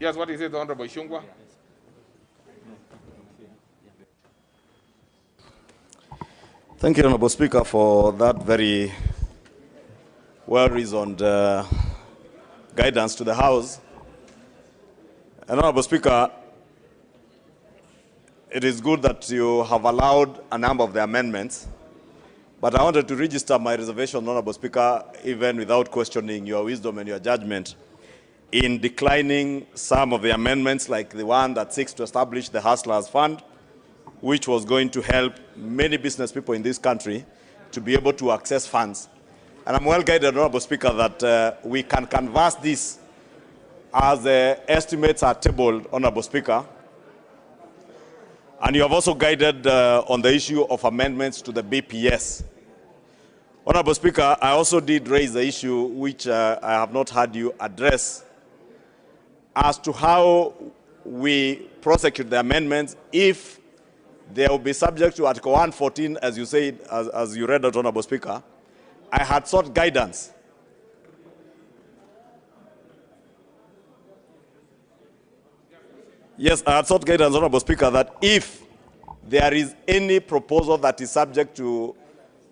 Yes, what is it, Honorable Shungwa? Thank you, Honorable Speaker, for that very well-reasoned guidance to the House. And Honorable Speaker, it is good that you have allowed a number of the amendments, but I wanted to register my reservation, Honorable Speaker, even without questioning your wisdom and your judgment, in declining some of the amendments, like the one that seeks to establish the Hustlers Fund, which was going to help many business people in this country to be able to access funds. And I'm well guided, Honorable Speaker, that we can canvass this as the estimates are tabled, Honorable Speaker. And you have also guided on the issue of amendments to the BPS. Honorable Speaker, I also did raise the issue which I have not had you address as to how we prosecute the amendments if they will be subject to Article 114, as you said, as you read out, Honorable Speaker. I had sought guidance. Yes, I had sought guidance, Honorable Speaker, that if there is any proposal that is subject to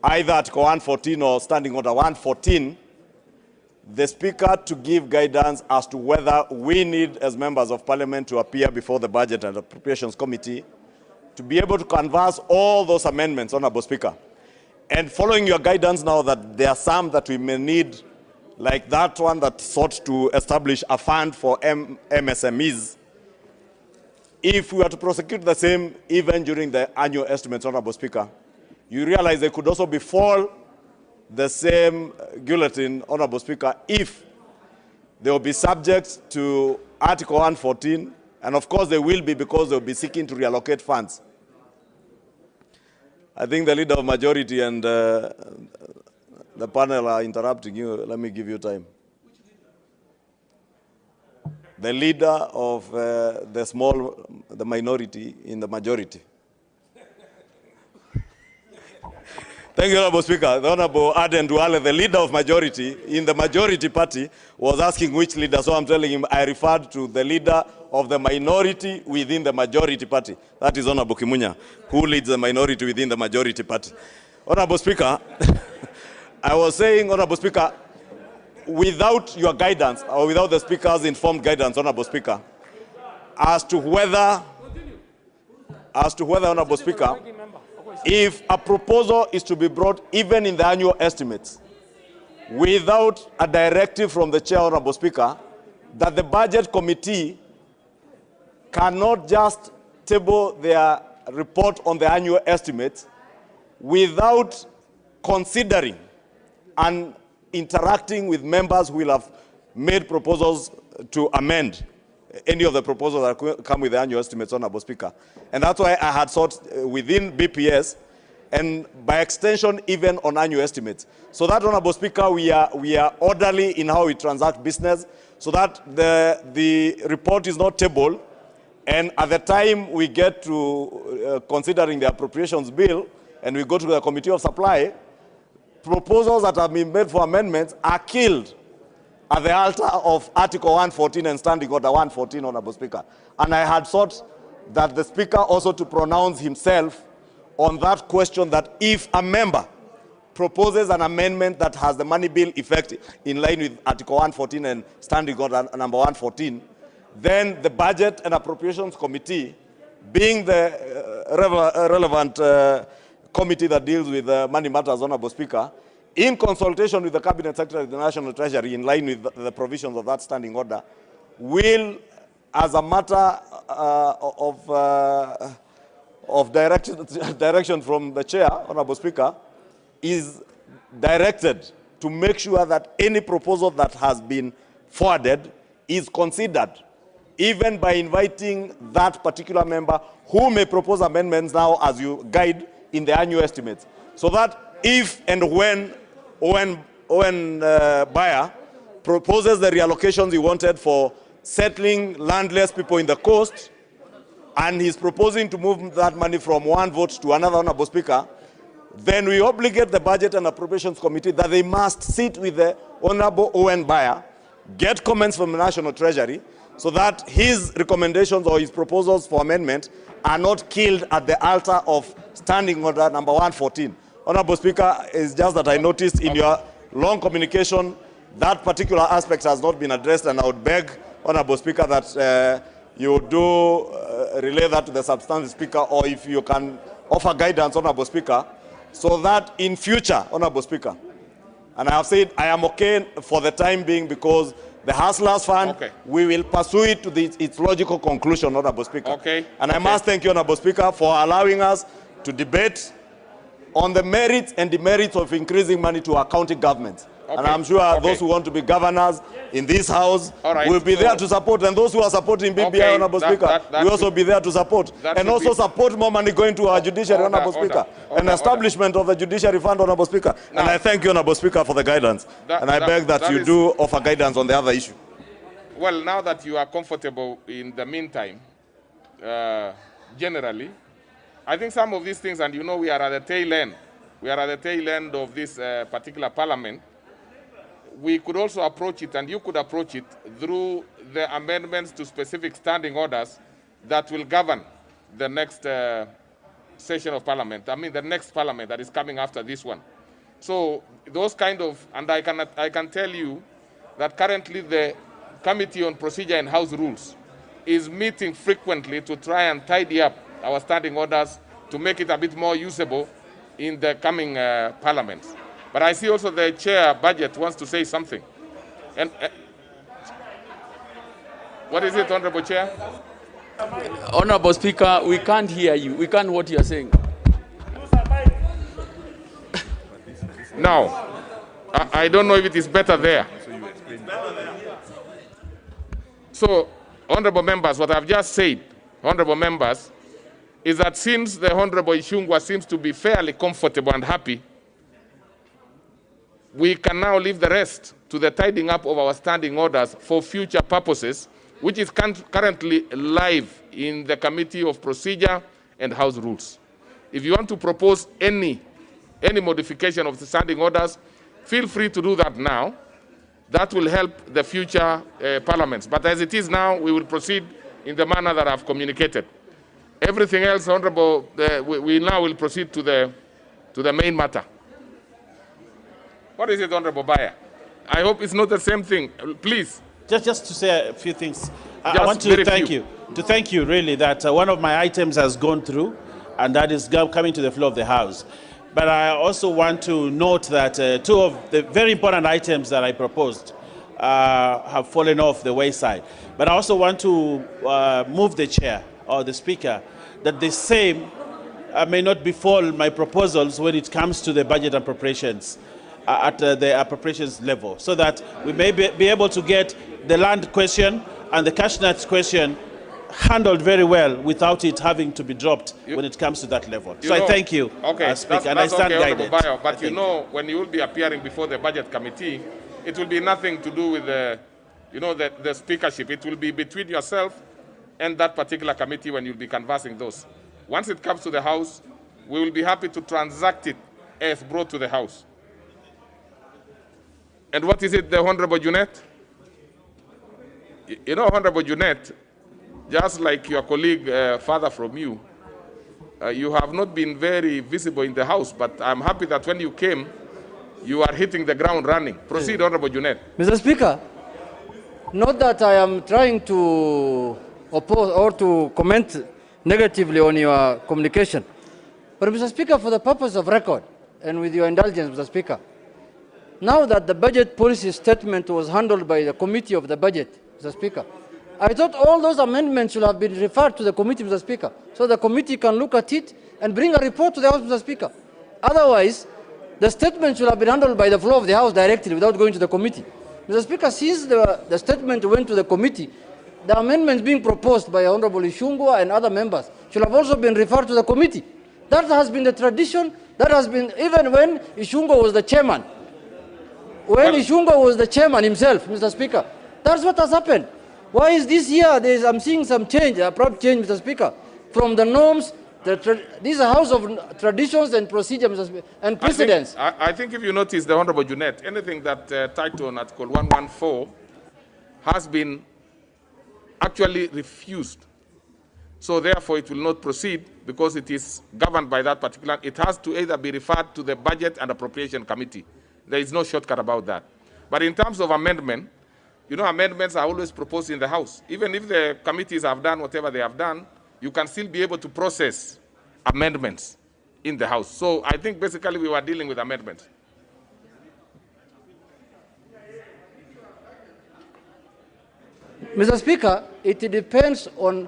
either Article 114 or Standing Order 114, the Speaker to give guidance as to whether we need, as members of Parliament, to appear before the Budget and Appropriations Committee to be able to canvass all those amendments, Honorable Speaker. And following your guidance now that there are some that we may need, like that one that sought to establish a fund for MSMEs, if we were to prosecute the same even during the annual estimates, Honorable Speaker, you realize they could also befall the same guillotine, Honorable Speaker, if they will be subject to Article 114, and of course they will be because they will be seeking to reallocate funds. I think the Leader of Majority and the panel are interrupting you. Let me give you time. The Leader of the minority in the majority. Thank you, Honorable Speaker. The Honorable Aden Duale, the Leader of Majority in the majority party, was asking which leader, so I'm telling him I referred to the Leader of the minority within the majority party. That is Honorable Kimunya, who leads the minority within the majority party. Honorable Speaker, I was saying, Honorable Speaker, without your guidance, or without the Speaker's informed guidance, Honorable Speaker, as to whether, Honorable Speaker, if a proposal is to be brought even in the annual estimates, without a directive from the Chair, Honorable Speaker, that the Budget Committee cannot just table their report on the annual estimates without considering and interacting with members who will have made proposals to amend any of the proposals that come with the annual estimates, Honorable Speaker. And that's why I had sought within BPS and by extension even on annual estimates. So that, Honorable Speaker, we are orderly in how we transact business, so that the report is not tabled, and at the time we get to considering the appropriations bill and we go to the Committee of Supply, proposals that have been made for amendments are killed at the altar of Article 114 and Standing Order 114, Honorable Speaker. And I had sought that the Speaker also to pronounce himself on that question, that if a member proposes an amendment that has the money bill effect in line with Article 114 and Standing Order number 114, then the Budget and Appropriations Committee, being the relevant committee that deals with money matters, Honorable Speaker, in consultation with the Cabinet Secretary of the National Treasury, in line with the provisions of that standing order, will, as a matter of direction from the Chair, Honorable Speaker, is directed to make sure that any proposal that has been forwarded is considered, even by inviting that particular member who may propose amendments now as you guide in the annual estimates. So that if and when Bayer proposes the reallocations he wanted for settling landless people in the coast, and he's proposing to move that money from one vote to another, Honorable Speaker, then we obligate the Budget and Appropriations Committee that they must sit with the Honorable Owen Bayer, get comments from the National Treasury, so that his recommendations or his proposals for amendment are not killed at the altar of standing order number 114. Honorable Speaker, it's just that I noticed in your long communication that particular aspect has not been addressed, and I would beg, Honorable Speaker, that you do relay that to the substantive Speaker, or if you can offer guidance, Honorable Speaker, so that in future, Honorable Speaker, and I have said I am okay for the time being because the Hustlers Fund, we will pursue it to its logical conclusion, Honorable Speaker. And I must thank you, Honorable Speaker, for allowing us to debate on the merits and demerits of increasing money to our county governments. And I'm sure those who want to be governors in this House will be there to support, and those who are supporting BBI, Honorable Speaker, will also be there to support. And also support more money going to our judiciary, Honorable Speaker, and establishment of the judiciary fund, Honorable Speaker. And I thank you, Honorable Speaker, for the guidance. And I beg that you do offer guidance on the other issue. Well, now that you are comfortable in the meantime, generally, I think some of these things, and you know we are at the tail end. We are at the tail end of this particular parliament. We could also approach it, and you could approach it, through the amendments to specific standing orders that will govern the next session of parliament. I mean, the next parliament that is coming after this one. So those kind of, and I can tell you that currently the Committee on Procedure and House Rules is meeting frequently to try and tidy up our standing orders to make it a bit more usable in the coming parliaments. But I see also the chair budget wants to say something. And what is it, Honorable Chair? Honorable Speaker, we can't hear you. We can't what you are saying. Now, I don't know if it is better there. So, honorable members, what I've just said, honorable members, is that since the Honorable Ishungwa seems to be fairly comfortable and happy, we can now leave the rest to the tidying up of our standing orders for future purposes, which is currently live in the Committee of Procedure and House Rules. If you want to propose any modification of the standing orders, feel free to do that now. That will help the future parliaments. But as it is now, we will proceed in the manner that I've communicated. Everything else, Honorable, we now will proceed to the main matter. What is it, Honorable Bayer? I hope it's not the same thing. Please. Just to say a few things. I want to thank you, really, that one of my items has gone through, and that is coming to the floor of the House. But I also want to note that two of the very important items that I proposed have fallen off the wayside. But I also want to move the chair or the speaker that the same may not befall my proposals when it comes to the budget appropriations at the appropriations level, so that we may be able to get the land question and the cash nets question handled very well without it having to be dropped when it comes to that level. So I thank you, Speaker, and I stand guided. But you know, when you will be appearing before the Budget Committee, it will be nothing to do with the speakership. It will be between yourself and that particular committee when you'll be canvassing those. Once it comes to the House, we will be happy to transact it as brought to the House. And what is it, the Honorable Junet? You know, Honorable Junet, just like your colleague father from you, you have not been very visible in the House, but I'm happy that when you came, you are hitting the ground running. Proceed, Honorable Junet. Mr. Speaker, not that I am trying to oppose or to comment negatively on your communication, but Mr. Speaker, for the purpose of record, and with your indulgence, Mr. Speaker, now that the budget policy statement was handled by the Committee of the Budget, Mr. Speaker, I thought all those amendments should have been referred to the committee, Mr. Speaker, so the committee can look at it and bring a report to the House, Mr. Speaker. Otherwise, the statement should have been handled by the floor of the House directly without going to the committee. Mr. Speaker, since the statement went to the committee, the amendments being proposed by Honorable Ishungwa and other members should have also been referred to the committee. That has been the tradition. That has been, even when Ishungwa was the chairman. When Ishungwa was the chairman himself, Mr. Speaker, that's what has happened. Why is this year, I'm seeing some change, a abrupt change, Mr. Speaker, from the norms. This is a house of traditions and procedures, Mr. Speaker, and precedents. I think if you notice, the Honorable Junet, anything that tied to on Article 114 has been actually refused. So therefore, it will not proceed because it is governed by that particular. It has to either be referred to the Budget and Appropriation Committee. There is no shortcut about that. But in terms of amendment, you know, amendments are always proposed in the House. Even if the committees have done whatever they have done, you can still be able to process amendments in the House. So I think basically we were dealing with amendments. Mr. Speaker, it depends on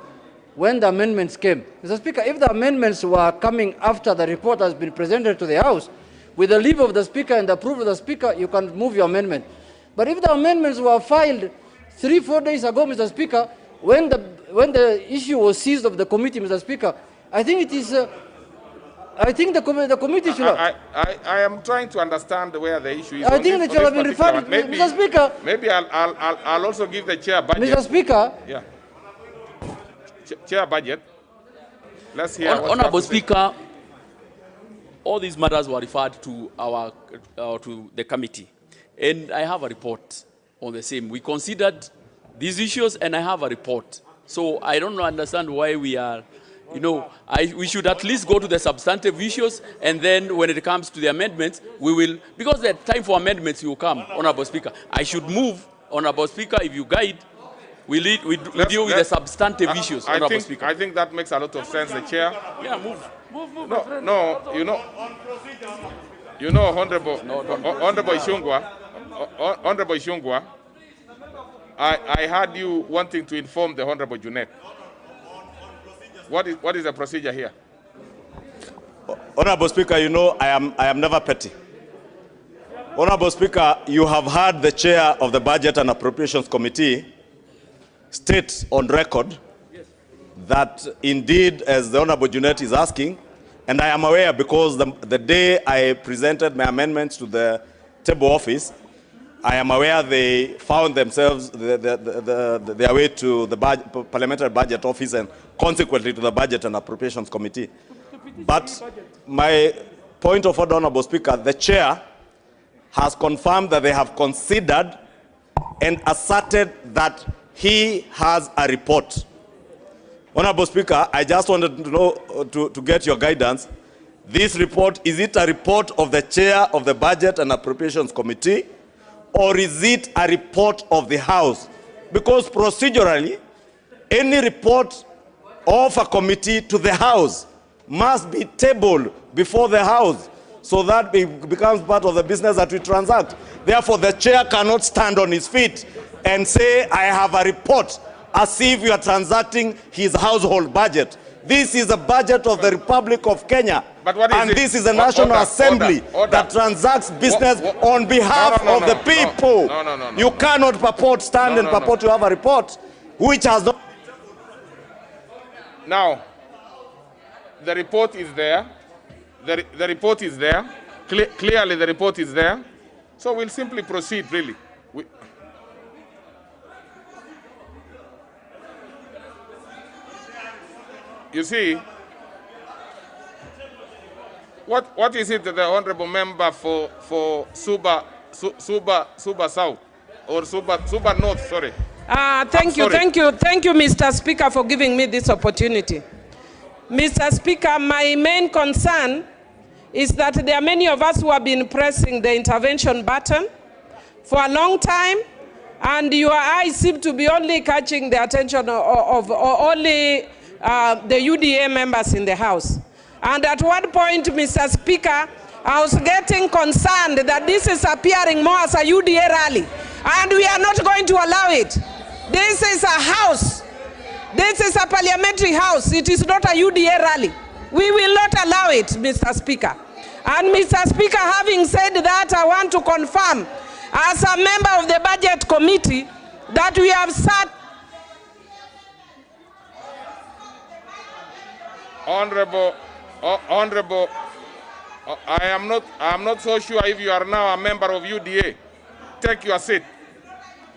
when the amendments came. Mr. Speaker, if the amendments were coming after the report has been presented to the House, with the leave of the Speaker and the approval of the Speaker, you can move your amendment. But if the amendments were filed 3-4 days ago, Mr. Speaker, when the issue was seized of the committee, Mr. Speaker, I think it is. I think the committee should. I am trying to understand where the issue is. I think that you have been referred, Mr. Speaker. Maybe I'll also give the chair budget. Mr. Speaker. Yeah. Chair budget. Let's hear. Honorable Speaker, all these matters were referred to to the committee, and I have a report on the same. We considered these issues, and I have a report. So I don't understand why we are, you know, we should at least go to the substantive issues, and then when it comes to the amendments, we will, because the time for amendments will come, Honorable Speaker. I should move, Honorable Speaker, if you guide, we deal with the substantive issues, Honorable Speaker. I think that makes a lot of sense, the chair. Yeah, move. No, you know, Honorable Ishungwa, I heard you wanting to inform the Honorable Junet. What is the procedure here? Honorable Speaker, you know I am never petty. Honorable Speaker, you have heard the chair of the Budget and Appropriations Committee state on record that indeed, as the Honorable Junet is asking, and I am aware because the day I presented my amendments to the table office, I am aware they found themselves their way to the Parliamentary Budget Office and consequently to the Budget and Appropriations Committee. But my point of order, Honorable Speaker, the chair has confirmed that they have considered and asserted that he has a report. Honorable Speaker, I just wanted to know, to get your guidance. This report, is it a report of the chair of the Budget and Appropriations Committee, or is it a report of the House? Because procedurally, any report of a committee to the House must be tabled before the House, so that it becomes part of the business that we transact. Therefore, the chair cannot stand on his feet and say, I have a report, as if you are transacting his household budget. This is a budget of the Republic of Kenya. But what is and it? This is a National Assembly that transacts business on behalf of the people. No. You cannot stand and purport to have a report which has not... Now, the report is there. The report is there. Clearly the report is there. So we'll simply proceed, really. You see, what is it that the honorable member for Suba South or Suba North, sorry. Thank you, Mr. Speaker, for giving me this opportunity. Mr. Speaker, my main concern is that there are many of us who have been pressing the intervention button for a long time, and your eyes seem to be only catching the attention of only the UDA members in the House. And at one point, Mr. Speaker, I was getting concerned that this is appearing more as a UDA rally, and we are not going to allow it. This is a House. This is a parliamentary House. It is not a UDA rally. We will not allow it, Mr. Speaker. And Mr. Speaker, having said that, I want to confirm, as a member of the Budget Committee, that we have sat... Honorable, I am not so sure if you are now a member of UDA. Take your seat.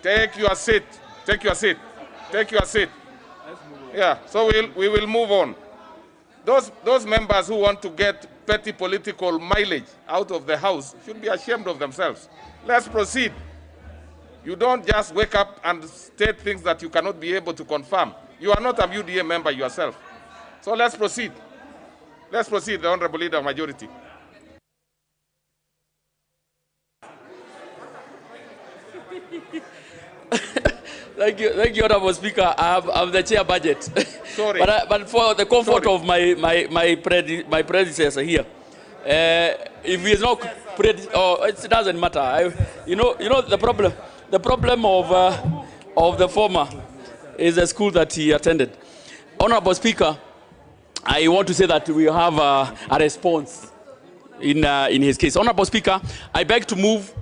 Take your seat. Take your seat. Take your seat. Yeah, so we will move on. Those members who want to get petty political mileage out of the House should be ashamed of themselves. Let's proceed. You don't just wake up and state things that you cannot be able to confirm. You are not a UDA member yourself. So let's proceed. Let's proceed, the Honorable Leader of Majority. Thank you, Honorable Speaker. I'm the chair budget. Sorry. but for the comfort of my predecessor here, if he is not it doesn't matter. You know the problem. The problem of the former is the school that he attended. Honorable Speaker, I want to say that we have a response in his case. Honorable Speaker, I beg to move